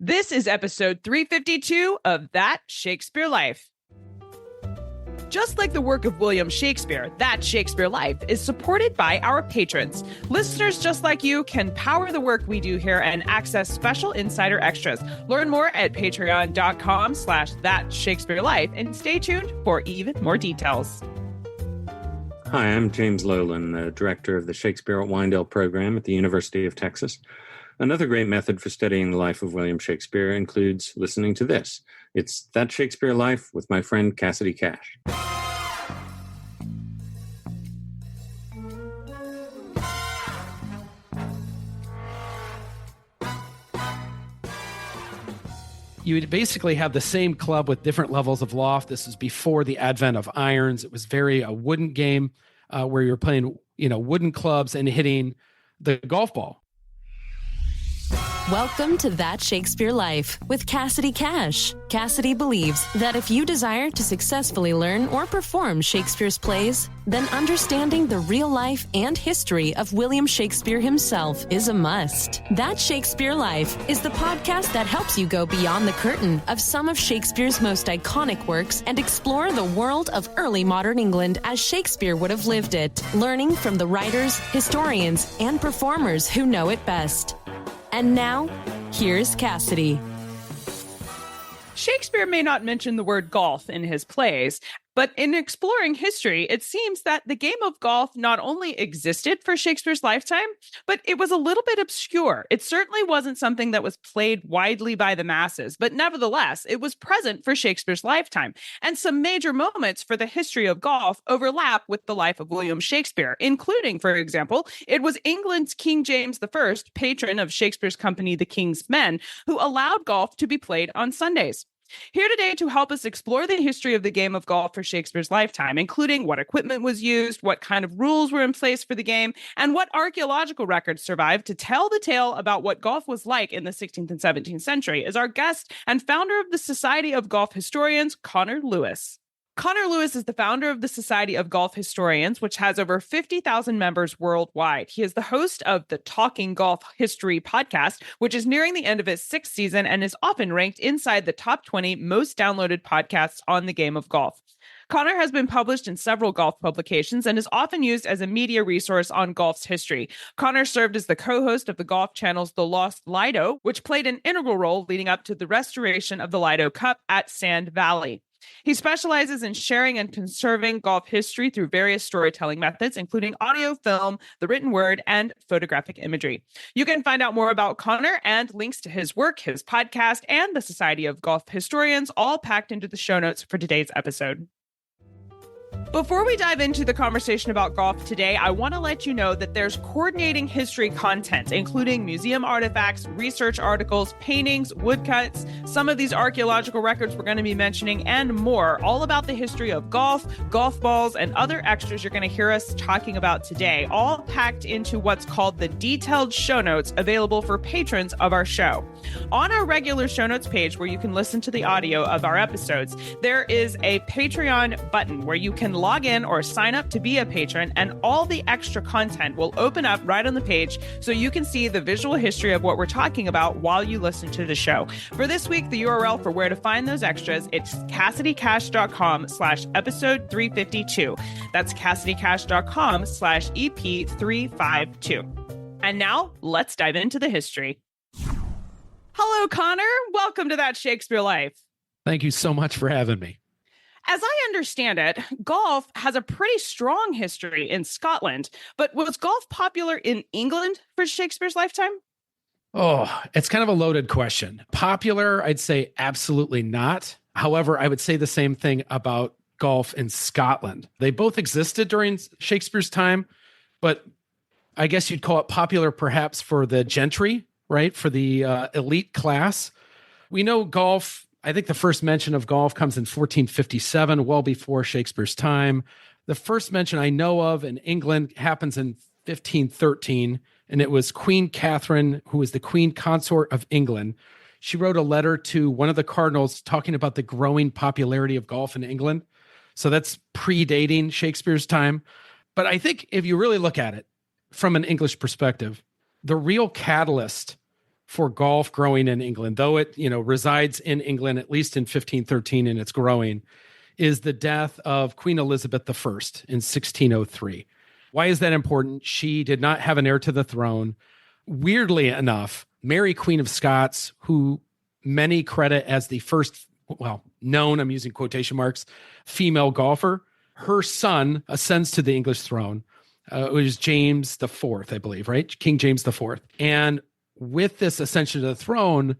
This is episode 352 of That Shakespeare Life. Just like the work of William Shakespeare, That Shakespeare Life is supported by our patrons. Listeners just like you can power the work we do here and access special insider extras. Learn more at patreon.com/thatshakespearelife and stay tuned for even more details. Hi, I'm James Lowland, the director of the Shakespeare at Wyandotte program at the University of Texas. Another great method for studying the life of William Shakespeare includes listening to this. It's That Shakespeare Life with my friend Cassidy Cash. You would basically have the same club with different levels of loft. This is before the advent of irons. It was very a wooden game where you're playing, wooden clubs and hitting the golf ball. Welcome to That Shakespeare Life with Cassidy Cash. Cassidy believes that if you desire to successfully learn or perform Shakespeare's plays, then understanding the real life and history of William Shakespeare himself is a must. That Shakespeare Life is the podcast that helps you go beyond the curtain of some of Shakespeare's most iconic works and explore the world of early modern England as Shakespeare would have lived it, learning from the writers, historians, and performers who know it best. And now, here's Cassidy. Shakespeare may not mention the word golf in his plays, but in exploring history, it seems that the game of golf not only existed for Shakespeare's lifetime, but it was a little bit obscure. It certainly wasn't something that was played widely by the masses, but nevertheless, it was present for Shakespeare's lifetime. And some major moments for the history of golf overlap with the life of William Shakespeare, including, for example, it was England's King James I, patron of Shakespeare's company, the King's Men, who allowed golf to be played on Sundays. Here today to help us explore the history of the game of golf for Shakespeare's lifetime, including what equipment was used, what kind of rules were in place for the game, and what archaeological records survived to tell the tale about what golf was like in the 16th and 17th century, is our guest and founder of the Society of Golf Historians, Connor Lewis. Connor Lewis is the founder of the Society of Golf Historians, which has over 50,000 members worldwide. He is the host of the Talking Golf History podcast, which is nearing the end of its 6th season and is often ranked inside the top 20 most downloaded podcasts on the game of golf. Connor has been published in several golf publications and is often used as a media resource on golf's history. Connor served as the co-host of the Golf Channel's The Lost Lido, which played an integral role leading up to the restoration of the Lido Cup at Sand Valley. He specializes in sharing and conserving golf history through various storytelling methods, including audio, film, the written word, and photographic imagery. You can find out more about Connor and links to his work, his podcast, and the Society of Golf Historians, all packed into the show notes for today's episode. Before we dive into the conversation about golf today, I want to let you know that there's coordinating history content, including museum artifacts, research articles, paintings, woodcuts, some of these archaeological records we're going to be mentioning, and more, all about the history of golf, golf balls, and other extras you're going to hear us talking about today, all packed into what's called the detailed show notes available for patrons of our show. On our regular show notes page, where you can listen to the audio of our episodes, there is a Patreon button where you can log in or sign up to be a patron, and all the extra content will open up right on the page so you can see the visual history of what we're talking about while you listen to the show. For this week, the URL for where to find those extras, it's CassidyCash.com/episode 352. That's CassidyCash.com/EP352. And now let's dive into the history. Hello, Connor. Welcome to That Shakespeare Life. Thank you so much for having me. As I understand it, golf has a pretty strong history in Scotland, but was golf popular in England for Shakespeare's lifetime? Oh, it's kind of a loaded question. Popular, I'd say absolutely not. However, I would say the same thing about golf in Scotland. They both existed during Shakespeare's time, but I guess you'd call it popular perhaps for the gentry, right? For the elite class. We know golf. I think the first mention of golf comes in 1457, well before Shakespeare's time. The first mention I know of in England happens in 1513, and it was Queen Catherine, who was the queen consort of England. She wrote a letter to one of the cardinals talking about the growing popularity of golf in England. So that's predating Shakespeare's time. But I think if you really look at it from an English perspective, the real catalyst for golf growing in England, though it, resides in England, at least in 1513, and it's growing, is the death of Queen Elizabeth I in 1603. Why is that important? She did not have an heir to the throne. Weirdly enough, Mary, Queen of Scots, who many credit as the first, known, I'm using quotation marks, female golfer, her son ascends to the English throne. It was James IV, I believe, right? King James IV. And with this ascension to the throne,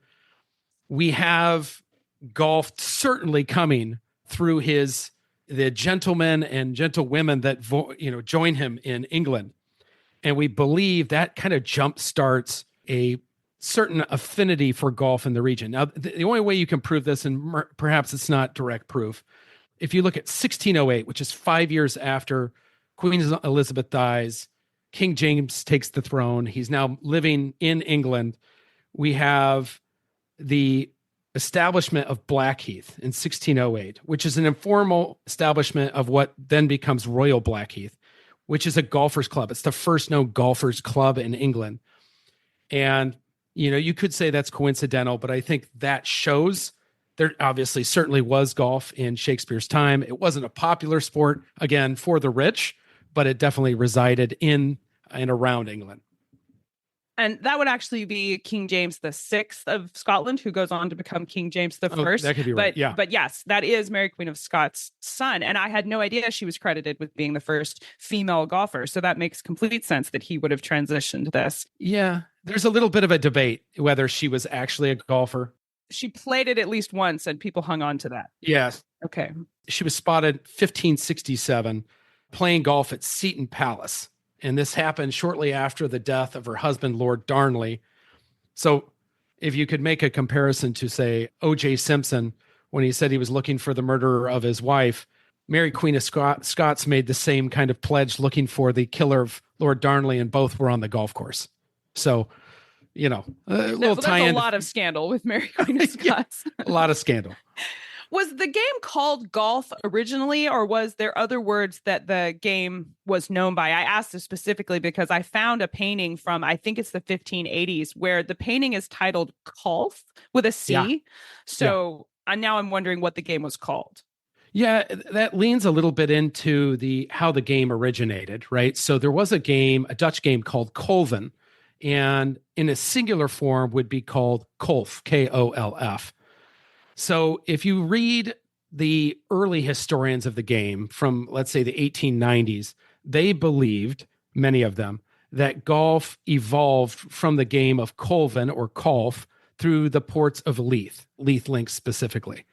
we have golf certainly coming through the gentlemen and gentlewomen that join him in England. And we believe that kind of jump starts a certain affinity for golf in the region. Now, the only way you can prove this, and perhaps it's not direct proof, if you look at 1608, which is 5 years after Queen Elizabeth dies, King James takes the throne. He's now living in England. We have the establishment of Blackheath in 1608, which is an informal establishment of what then becomes Royal Blackheath, which is a golfers club. It's the first known golfers club in England. And, you could say that's coincidental, but I think that shows there obviously certainly was golf in Shakespeare's time. It wasn't a popular sport, again, for the rich, but it definitely resided in and around England. And that would actually be King James VI of Scotland, who goes on to become King James I. Oh, that could be right. Yeah. But yes, that is Mary, Queen of Scots' son. And I had no idea she was credited with being the first female golfer. So that makes complete sense that he would have transitioned this. Yeah. There's a little bit of a debate whether she was actually a golfer. She played it at least once, and people hung on to that. Yes. Okay. She was spotted 1567 playing golf at Seton Palace. And this happened shortly after the death of her husband, Lord Darnley. So if you could make a comparison to, say, O.J. Simpson, when he said he was looking for the murderer of his wife, Mary, Queen of Scots made the same kind of pledge looking for the killer of Lord Darnley, and both were on the golf course. So, a little tie-in. There's a lot of scandal with Mary, Queen of Scots. Yeah, a lot of scandal. Was the game called golf originally, or was there other words that the game was known by? I asked this specifically because I found a painting from, I think it's the 1580s, where the painting is titled Colf with a C. Yeah. So now I'm wondering what the game was called. Yeah, that leans a little bit into how the game originated, right? So there was a Dutch game called Colven, and in a singular form would be called Kolf, Kolf. So if you read the early historians of the game from, let's say, the 1890s, they believed, many of them, that golf evolved from the game of Colven or Kolf through the ports of Leith Links specifically.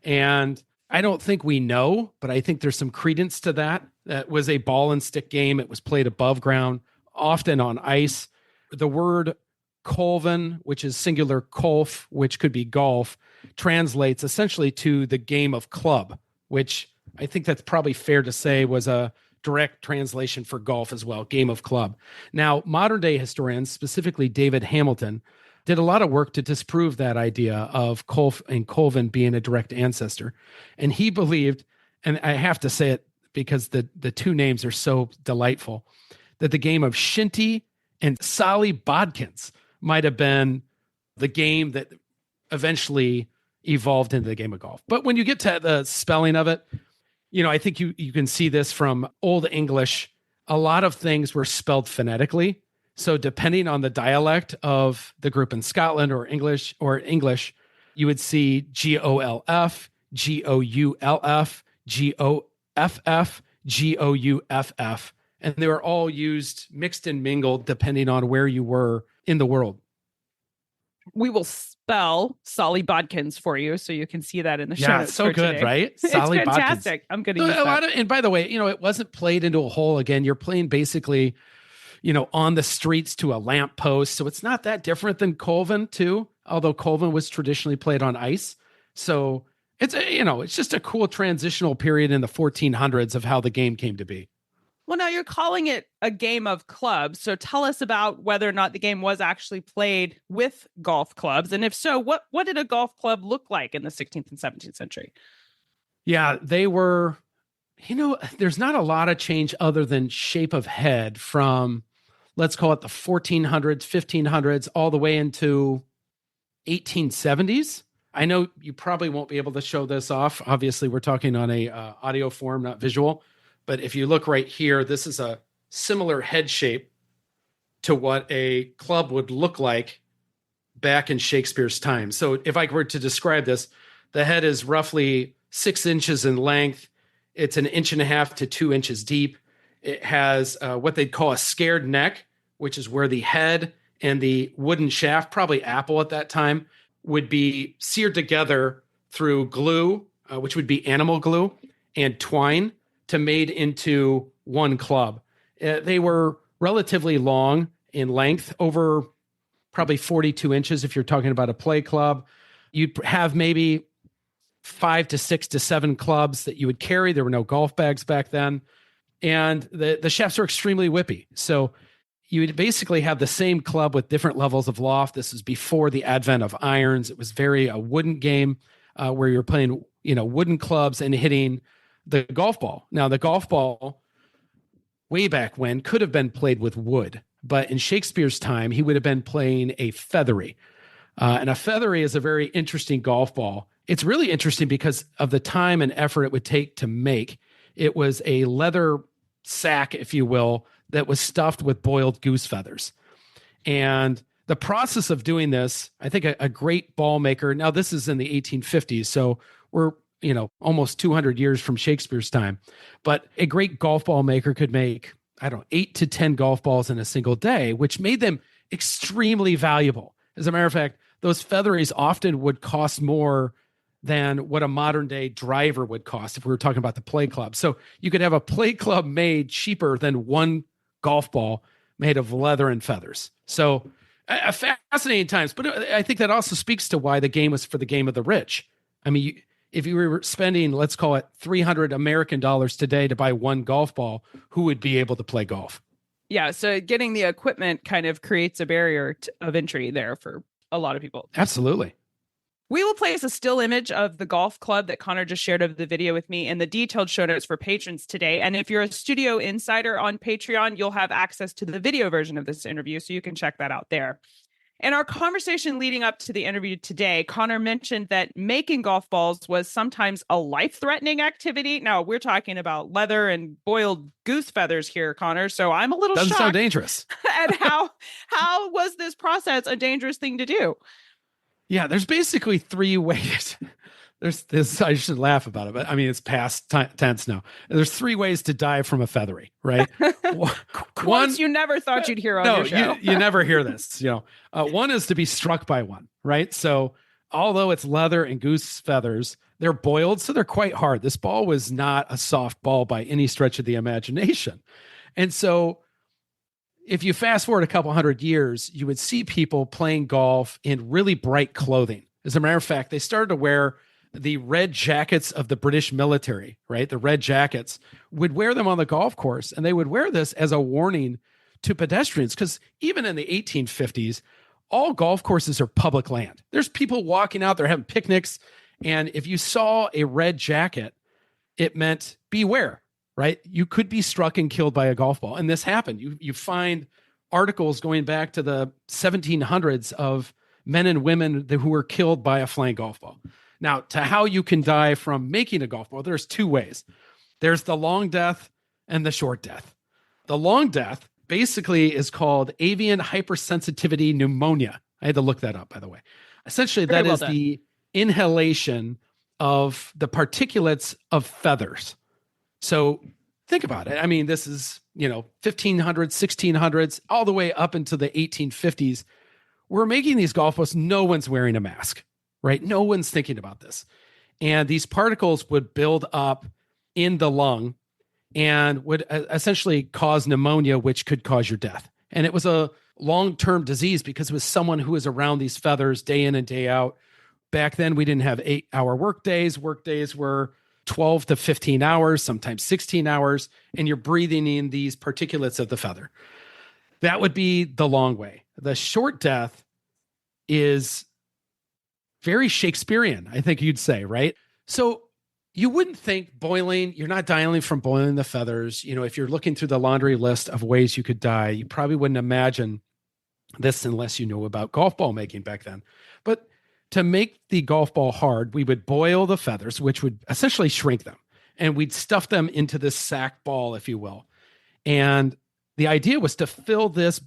And I don't think we know, but I think there's some credence to that. That was a ball and stick game. It was played above ground, often on ice. The word Colven, which is singular Kolf, which could be golf, translates essentially to the game of club, which I think that's probably fair to say was a direct translation for golf as well, game of club. Now, modern day historians, specifically David Hamilton, did a lot of work to disprove that idea of Kolf and Colven being a direct ancestor. And he believed, and I have to say it because the two names are so delightful, that the game of Shinty and Sally Bodkins might have been the game that eventually evolved into the game of golf. But when you get to the spelling of it, I think you can see this from Old English. A lot of things were spelled phonetically. So depending on the dialect of the group in Scotland or English, you would see Golf, Gouff, Goff, Gouff. And they were all used, mixed and mingled, depending on where you were in the world. We will spell Solly Bodkins for you, so you can see that in the show. Yeah, it's so good, today. Right? Solly it's fantastic. Bodkins. I'm going to use that. And by the way, it wasn't played into a hole. Again, you're playing basically, on the streets to a lamp post. So it's not that different than Colven too, although Colven was traditionally played on ice. So it's just a cool transitional period in the 1400s of how the game came to be. Well, now you're calling it a game of clubs. So tell us about whether or not the game was actually played with golf clubs. And if so, what did a golf club look like in the 16th and 17th century? Yeah, they were, there's not a lot of change other than shape of head from let's call it the 1400s, 1500s, all the way into 1870s. I know you probably won't be able to show this off. Obviously, we're talking on a audio form, not visual. But if you look right here, this is a similar head shape to what a club would look like back in Shakespeare's time. So if I were to describe this, the head is roughly 6 inches in length. It's 1.5 to 2 inches deep. It has what they'd call a scared neck, which is where the head and the wooden shaft, probably apple at that time, would be seared together through glue, which would be animal glue, and twine to made into one club. They were relatively long in length, over probably 42 inches if you're talking about a play club. You'd have maybe 5 to 6 to 7 clubs that you would carry. There were no golf bags back then. And the shafts are extremely whippy. So you would basically have the same club with different levels of loft. This was before the advent of irons. It was very a wooden game where you're playing, wooden clubs and hitting the golf ball. Now, the golf ball way back when could have been played with wood, but in Shakespeare's time, he would have been playing a feathery. And a feathery is a very interesting golf ball. It's really interesting because of the time and effort it would take to make. It was a leather sack, if you will, that was stuffed with boiled goose feathers. And the process of doing this, I think a great ball maker, now this is in the 1850s, so we're almost 200 years from Shakespeare's time, but a great golf ball maker could make, 8 to 10 golf balls in a single day, which made them extremely valuable. As a matter of fact, those featheries often would cost more than what a modern day driver would cost if we were talking about the play club. So you could have a play club made cheaper than one golf ball made of leather and feathers. So fascinating times, but I think that also speaks to why the game was for the game of the rich. I mean, if you were spending, let's call it $300 American dollars today to buy one golf ball, who would be able to play golf? Yeah, so getting the equipment kind of creates a barrier of entry there for a lot of people. Absolutely. We will place a still image of the golf club that Connor just shared of the video with me in the detailed show notes for patrons today. And if you're a studio insider on Patreon, you'll have access to the video version of this interview, so you can check that out there. In our conversation leading up to the interview today, Connor mentioned that making golf balls was sometimes a life-threatening activity. Now, we're talking about leather and boiled goose feathers here, Connor, so I'm a little shocked. Doesn't sound dangerous. And how was this process a dangerous thing to do? Yeah, there's basically 3 ways. There's this, I should laugh about it, but I mean, it's past tense now. There's 3 ways to die from a feathery, right? One, you never thought you'd hear on your show. you never hear this. One is to be struck by one, right? So although it's leather and goose feathers, they're boiled, so they're quite hard. This ball was not a soft ball by any stretch of the imagination. And so if you fast forward a couple hundred years, you would see people playing golf in really bright clothing. As a matter of fact, they started to wear the red jackets of the British military, right? The red jackets would wear them on the golf course, and they would wear this as a warning to pedestrians, because even in the 1850s, all golf courses are public land. There's people walking out there having picnics, and if you saw a red jacket, it meant beware. Right? You could be struck and killed by a golf ball. And this happened. You find articles going back to the 1700s of men and women who were killed by a flying golf ball. Now, to how you can die from making a golf ball, there's 2 ways. There's the long death and the short death. The long death basically is called avian hypersensitivity pneumonia. I had to look that up, by the way. Essentially, that is the inhalation of the particulates of feathers. So think about it. I mean, this is, 1500s, 1600s, all the way up into the 1850s. We're making these golf balls. No one's wearing a mask, right? No one's thinking about this. And these particles would build up in the lung and would essentially cause pneumonia, which could cause your death. And it was a long-term disease because it was someone who was around these feathers day in and day out. Back then, we didn't have 8-hour workdays. Workdays were 12 to 15 hours, sometimes 16 hours, and you're breathing in these particulates of the feather. That would be the long way. The short death is very Shakespearean, I think you'd say, right? So You wouldn't think boiling, you're not dying from boiling the feathers. If you're looking through the laundry list of ways you could die, you probably wouldn't imagine this unless you knew about golf ball making back then. But to make the golf ball hard, we would boil the feathers, which would essentially shrink them, and we'd stuff them into this sack ball, if you will. And the idea was to fill the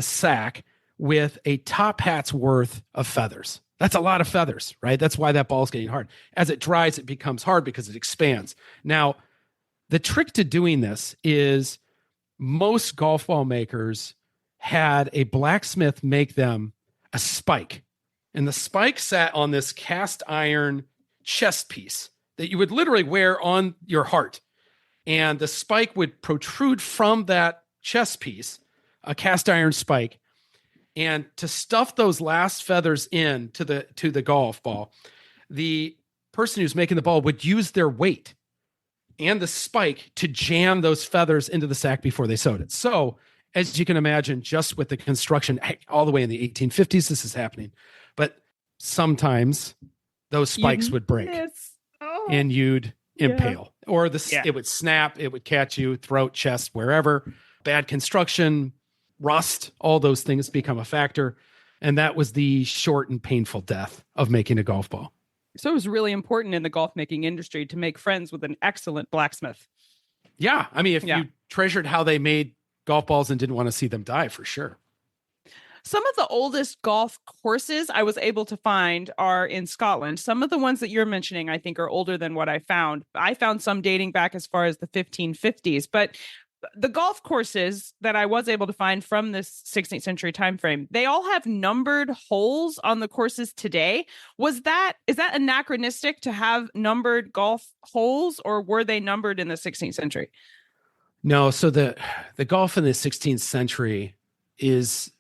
sack with a top hat's worth of feathers. That's a lot of feathers, right? That's why that ball's getting hard. As it dries, it becomes hard because it expands. Now, the trick to doing this is most golf ball makers had a blacksmith make them a spike. And the spike sat on this cast iron chest piece that you would literally wear on your heart. And the spike would protrude from that chest piece, a cast iron spike. And to stuff those last feathers in to the golf ball, the person who's making the ball would use their weight and the spike to jam those feathers into the sack before they sewed it. So, as you can imagine, just with the construction all the way in the 1850s, this is happening. But sometimes those spikes would break and you'd impale. Or it would snap, it would catch you, throat, chest, wherever. Bad construction, rust, all those things become a factor. And that was the short and painful death of making a golf ball. So it was really important in the golf making industry to make friends with an excellent blacksmith. Yeah. I mean, if you treasured how they made golf balls and didn't want to see them die, for sure. Some of the oldest golf courses I was able to find are in Scotland. Some of the ones that you're mentioning, I think, are older than what I found. I found some dating back as far as the 1550s, but the golf courses that I was able to find from this 16th century timeframe, they all have numbered holes on the courses today. Is that anachronistic to have numbered golf holes, or were they numbered in the 16th century? No, so the golf in the 16th century is,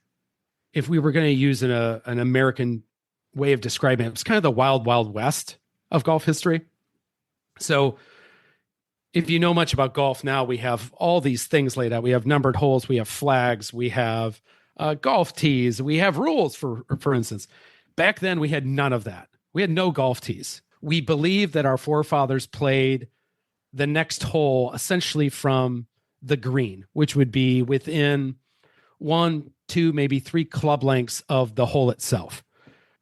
if we were going to use an American way of describing it, it's kind of the wild, wild west of golf history. So if you know much about golf now, we have all these things laid out. We have numbered holes, we have flags, we have golf tees, we have rules, for instance. Back then, we had none of that. We had no golf tees. We believe that our forefathers played the next hole essentially from the green, which would be within 1, 2, maybe 3 club lengths of the hole itself.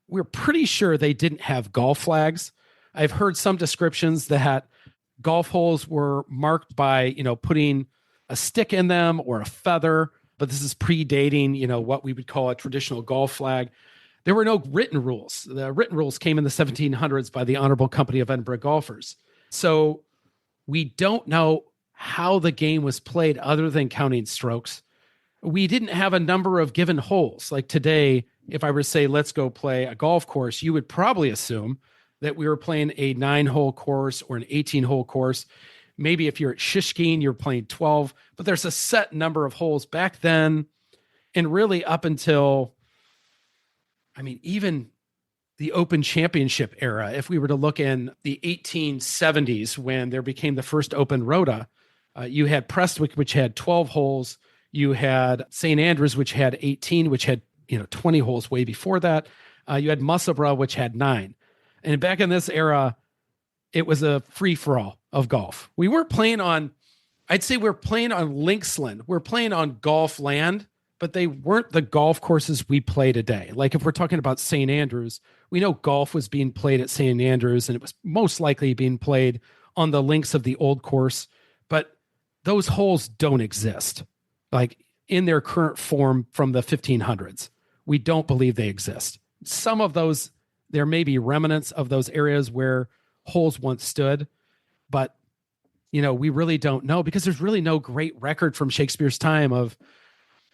We're pretty sure they didn't have golf flags. I've heard some descriptions that golf holes were marked by, putting a stick in them or a feather, but this is predating, what we would call a traditional golf flag. There were no written rules. The written rules came in the 1700s by the Honorable Company of Edinburgh Golfers. So we don't know how the game was played other than counting strokes. We didn't have a number of given holes. Like today, if I were to say, let's go play a golf course, you would probably assume that we were playing a 9-hole course or an 18-hole course. Maybe if you're at Shishkeen, you're playing 12, but there's a set number of holes back then. And really up until, even the Open Championship era, if we were to look in the 1870s, when there became the first Open Rota, you had Prestwick, which had 12 holes. You had St. Andrews, which had 18, which had 20 holes way before that. You had Musselburgh, which had 9. And back in this era, it was a free-for-all of golf. We weren't playing on, I'd say we're playing on Linksland. We're playing on golf land, but they weren't the golf courses we play today. Like if we're talking about St. Andrews, we know golf was being played at St. Andrews, and it was most likely being played on the links of the old course. But those holes don't exist, like in their current form from the 1500s. We don't believe they exist. Some of those, there may be remnants of those areas where holes once stood, but we really don't know, because there's really no great record from Shakespeare's time of,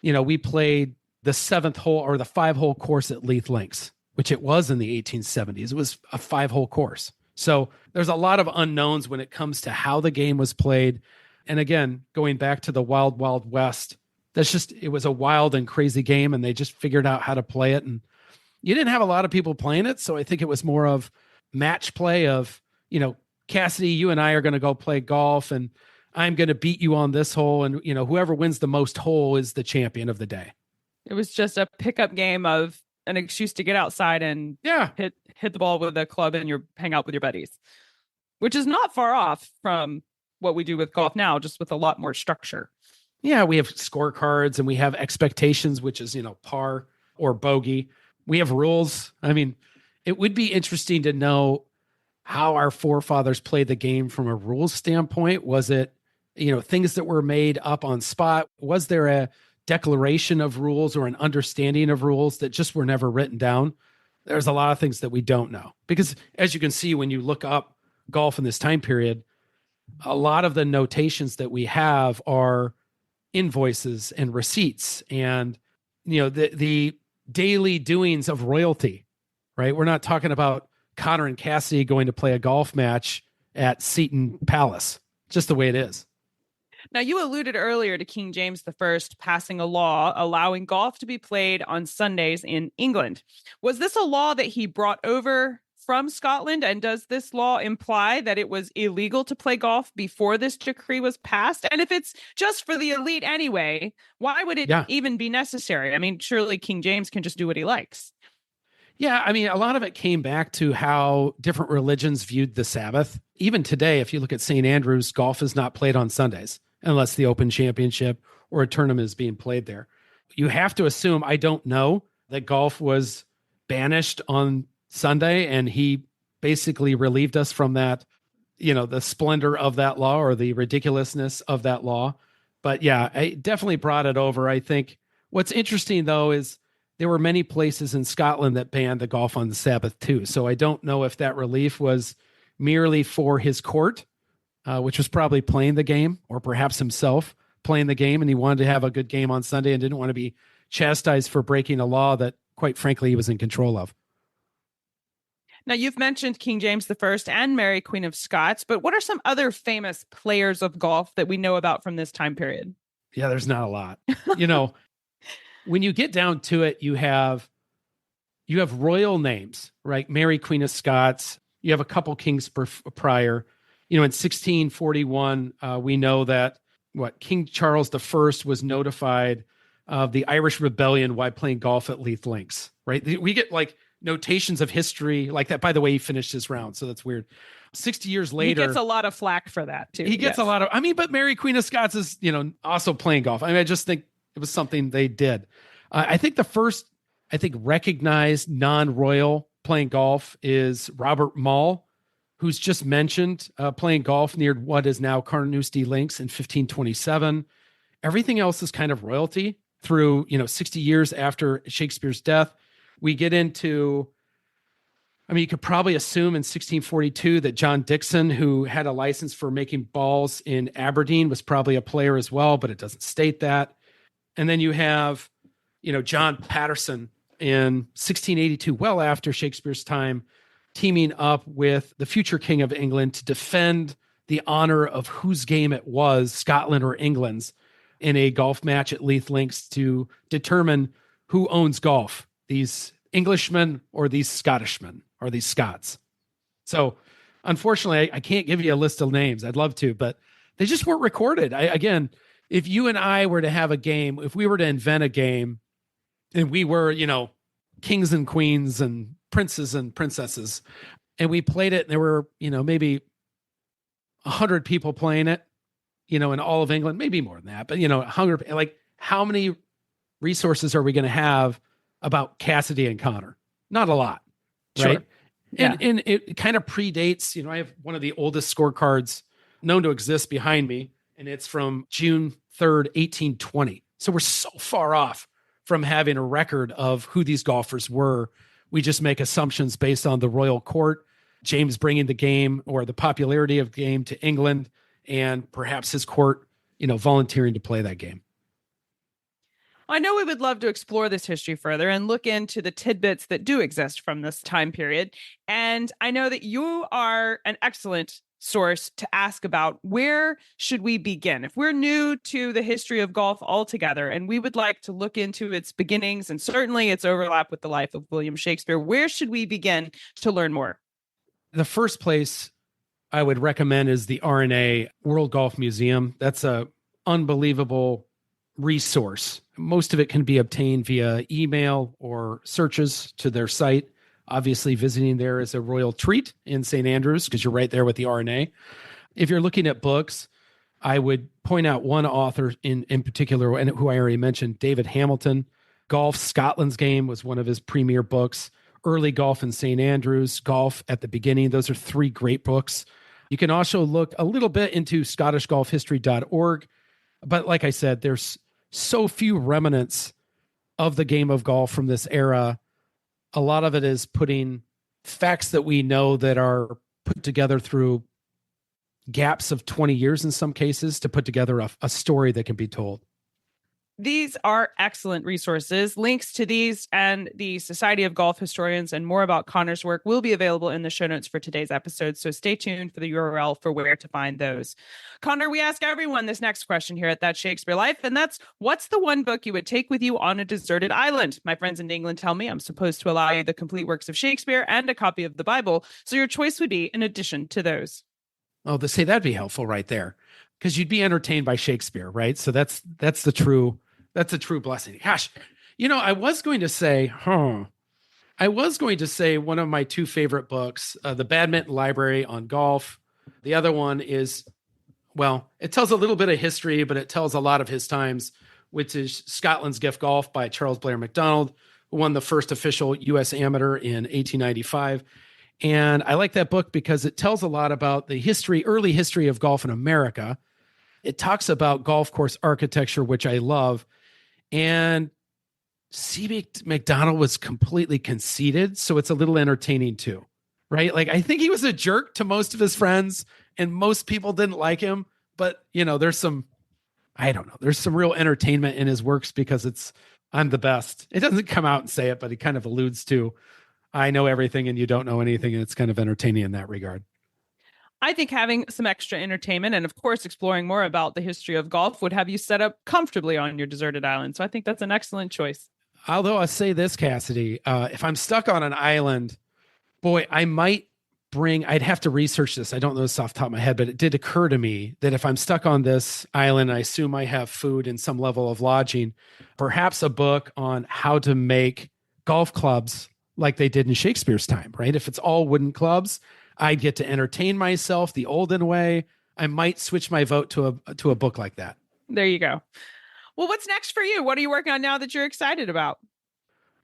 we played the 7th hole or the 5-hole course at Leith Links, which it was in the 1870s. It was a 5-hole course. So there's a lot of unknowns when it comes to how the game was played. And again, going back to the wild, wild west, it was a wild and crazy game, and they just figured out how to play it. And you didn't have a lot of people playing it. So I think it was more of match play of, Cassidy, you and I are going to go play golf, and I'm going to beat you on this hole. And, whoever wins the most hole is the champion of the day. It was just a pickup game of an excuse to get outside and hit the ball with a club and hang out with your buddies. which is not far off from what we do with golf now, just with a lot more structure. Yeah, we have scorecards and we have expectations, which is, par or bogey. We have rules. I mean, it would be interesting to know how our forefathers played the game from a rules standpoint. Was it, things that were made up on spot? Was there a declaration of rules or an understanding of rules that just were never written down? There's a lot of things that we don't know, because as you can see, when you look up golf in this time period, a lot of the notations that we have are invoices and receipts and, the daily doings of royalty, right? We're not talking about Connor and Cassidy going to play a golf match at Seton Palace, just the way it is. Now, you alluded earlier to King James I passing a law allowing golf to be played on Sundays in England. Was this a law that he brought over from Scotland? And does this law imply that it was illegal to play golf before this decree was passed? And if it's just for the elite anyway, why would it even be necessary? I mean, surely King James can just do what he likes. Yeah, I mean, a lot of it came back to how different religions viewed the Sabbath. Even today, if you look at St. Andrews, golf is not played on Sundays unless the Open Championship or a tournament is being played there. You have to assume, I don't know, that golf was banished on Sunday and he basically relieved us from that, the splendor of that law or the ridiculousness of that law. But yeah, I definitely brought it over. I think what's interesting, though, is there were many places in Scotland that banned the golf on the Sabbath too. So I don't know if that relief was merely for his court, which was probably playing the game, or perhaps himself playing the game, and he wanted to have a good game on Sunday and didn't want to be chastised for breaking a law that, quite frankly, he was in control of. Now, you've mentioned King James I and Mary, Queen of Scots, but what are some other famous players of golf that we know about from this time period? Yeah, there's not a lot. When you get down to it, you have royal names, right? Mary, Queen of Scots. You have a couple kings prior. In 1641, we know that King Charles I was notified of the Irish Rebellion while playing golf at Leith Links, right? We get notations of history like that. By the way, he finished his round, so that's weird. 60 years later, he gets a lot of flack for that too. He gets a lot of. But Mary, Queen of Scots is also playing golf. I just think it was something they did. I think the first, recognized non-royal playing golf is Robert Mall, who's just mentioned playing golf near what is now Carnoustie Links in 1527. Everything else is kind of royalty through 60 years after Shakespeare's death. We get into, you could probably assume in 1642 that John Dixon, who had a license for making balls in Aberdeen, was probably a player as well, but it doesn't state that. And then you have, John Patterson in 1682, well after Shakespeare's time, teaming up with the future King of England to defend the honor of whose game it was, Scotland or England's, in a golf match at Leith Links to determine who owns golf, these Englishmen or these Scottishmen or these Scots. So unfortunately, I can't give you a list of names. I'd love to, but they just weren't recorded. Again, if you and I were to have a game, if we were to invent a game and we were, kings and queens and princes and princesses, and we played it and there were, maybe 100 people playing it, in all of England, maybe more than that, but, 100, how many resources are we going to have about Cassidy and Connor? Not a lot, right? Sure. Yeah. And it kind of predates, I have one of the oldest scorecards known to exist behind me, and it's from June 3rd, 1820. So we're so far off from having a record of who these golfers were. We just make assumptions based on the royal court, James bringing the game or the popularity of the game to England, and perhaps his court, volunteering to play that game. I know we would love to explore this history further and look into the tidbits that do exist from this time period. And I know that you are an excellent source to ask about where should we begin if we're new to the history of golf altogether, and we would like to look into its beginnings and certainly its overlap with the life of William Shakespeare. Where should we begin to learn more? The first place I would recommend is the R&A World Golf Museum. That's a unbelievable resource. Most of it can be obtained via email or searches to their site. Obviously, visiting there is a royal treat in St. Andrews because you're right there with the R&A. If you're looking at books, I would point out one author in particular, and who I already mentioned, David Hamilton. Golf, Scotland's Game was one of his premier books. Early Golf in St. Andrews, Golf at the Beginning. Those are three great books. You can also look a little bit into scottishgolfhistory.org. But like I said, there's so few remnants of the game of golf from this era. A lot of it is putting facts that we know that are put together through gaps of 20 years in some cases to put together a story that can be told. These are excellent resources. Links to these and the Society of Golf Historians and more about Connor's work will be available in the show notes for today's episode. So stay tuned for the URL for where to find those. Connor, we ask everyone this next question here at That Shakespeare Life, and that's, what's the one book you would take with you on a deserted island? My friends in England tell me I'm supposed to allow you the complete works of Shakespeare and a copy of the Bible. So your choice would be in addition to those. Oh, they say that'd be helpful right there, because you'd be entertained by Shakespeare, right? So that's a true blessing. Gosh, I was going to say one of my two favorite books, the Badminton Library on Golf. The other one is, well, it tells a little bit of history, but it tells a lot of his times, which is Scotland's Gift Golf by Charles Blair Macdonald, who won the first official U.S. Amateur in 1895. And I like that book because it tells a lot about the early history of golf in America. It talks about golf course architecture, which I love. And C.B. Macdonald was completely conceited, so it's a little entertaining too, right? Like, I think he was a jerk to most of his friends, and most people didn't like him. But, there's some real entertainment in his works because I'm the best. It doesn't come out and say it, but he kind of alludes to, I know everything and you don't know anything, and it's kind of entertaining in that regard. I think having some extra entertainment and, of course, exploring more about the history of golf would have you set up comfortably on your deserted island. So I think that's an excellent choice. Although I say this, Cassidy, if I'm stuck on an island, boy, I'd have to research this. I don't know this off the top of my head, but it did occur to me that if I'm stuck on this island, I assume I have food and some level of lodging, perhaps a book on how to make golf clubs like they did in Shakespeare's time, right? If it's all wooden clubs, I'd get to entertain myself the olden way. I might switch my vote to a book like that. There you go. Well, what's next for you? What are you working on now that you're excited about?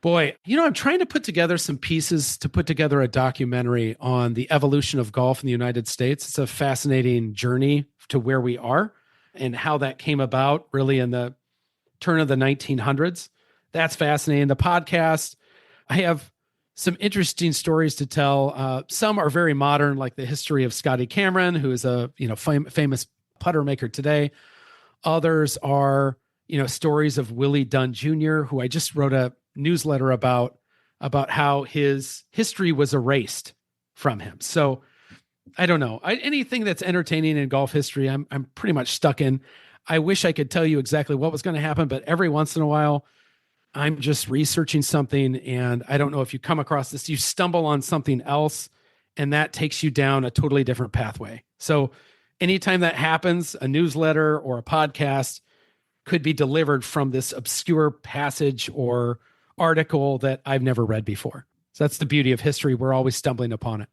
Boy, I'm trying to put together some pieces to put together a documentary on the evolution of golf in the United States. It's a fascinating journey to where we are and how that came about really in the turn of the 1900s. That's fascinating. The podcast, I have some interesting stories to tell. Some are very modern, like the history of Scotty Cameron, who is a famous putter maker today. Others are stories of Willie Dunn Jr., who I just wrote a newsletter about how his history was erased from him. So I don't know. Anything that's entertaining in golf history, I'm pretty much stuck in. I wish I could tell you exactly what was going to happen, but every once in a while, I'm just researching something, and I don't know if you come across this, you stumble on something else, and that takes you down a totally different pathway. So anytime that happens, a newsletter or a podcast could be delivered from this obscure passage or article that I've never read before. So that's the beauty of history. We're always stumbling upon it.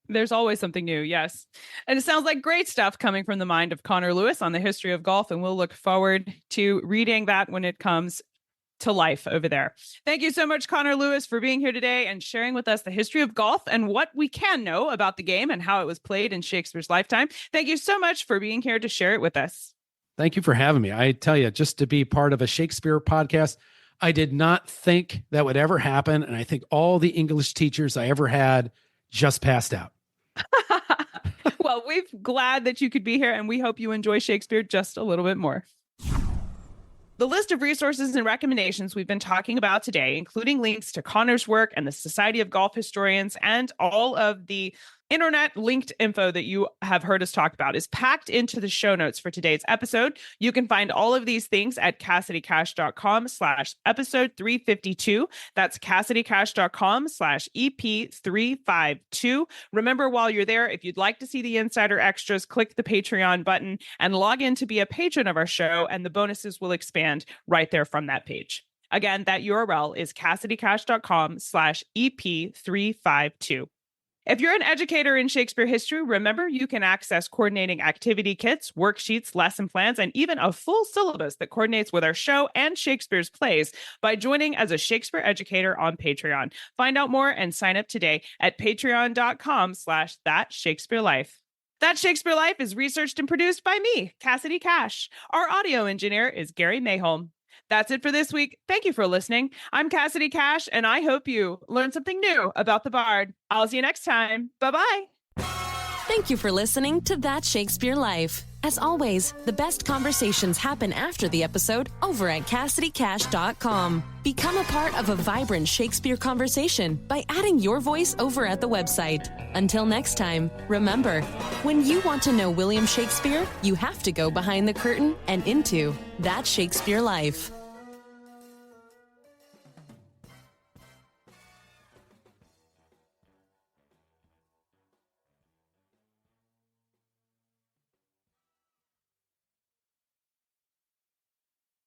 There's always something new, yes. And it sounds like great stuff coming from the mind of Connor Lewis on the history of golf, and we'll look forward to reading that when it comes to life over there. Thank you so much, Connor Lewis, for being here today and sharing with us the history of golf and what we can know about the game and how it was played in Shakespeare's lifetime. Thank you so much for being here to share it with us. Thank you for having me. I tell you, just to be part of a Shakespeare podcast, I did not think that would ever happen. And I think all the English teachers I ever had just passed out. Well, we're glad that you could be here, and we hope you enjoy Shakespeare just a little bit more. The list of resources and recommendations we've been talking about today, including links to Connor's work and the Society of Golf Historians and all of the internet linked info that you have heard us talk about, is packed into the show notes for today's episode. You can find all of these things at CassidyCash.com/episode 352. That's CassidyCash.com/EP352. Remember, while you're there, if you'd like to see the insider extras, click the Patreon button and log in to be a patron of our show, and the bonuses will expand right there from that page. Again, that URL is CassidyCash.com/EP352. If you're an educator in Shakespeare history, remember you can access coordinating activity kits, worksheets, lesson plans, and even a full syllabus that coordinates with our show and Shakespeare's plays by joining as a Shakespeare educator on Patreon. Find out more and sign up today at patreon.com/thatshakespearelife. That Shakespeare Life is researched and produced by me, Cassidy Cash. Our audio engineer is Gary Mayholm. That's it for this week. Thank you for listening. I'm Cassidy Cash, and I hope you learned something new about the Bard. I'll see you next time. Bye-bye. Thank you for listening to That Shakespeare Life. As always, the best conversations happen after the episode over at CassidyCash.com. Become a part of a vibrant Shakespeare conversation by adding your voice over at the website. Until next time, remember, when you want to know William Shakespeare, you have to go behind the curtain and into That Shakespeare Life.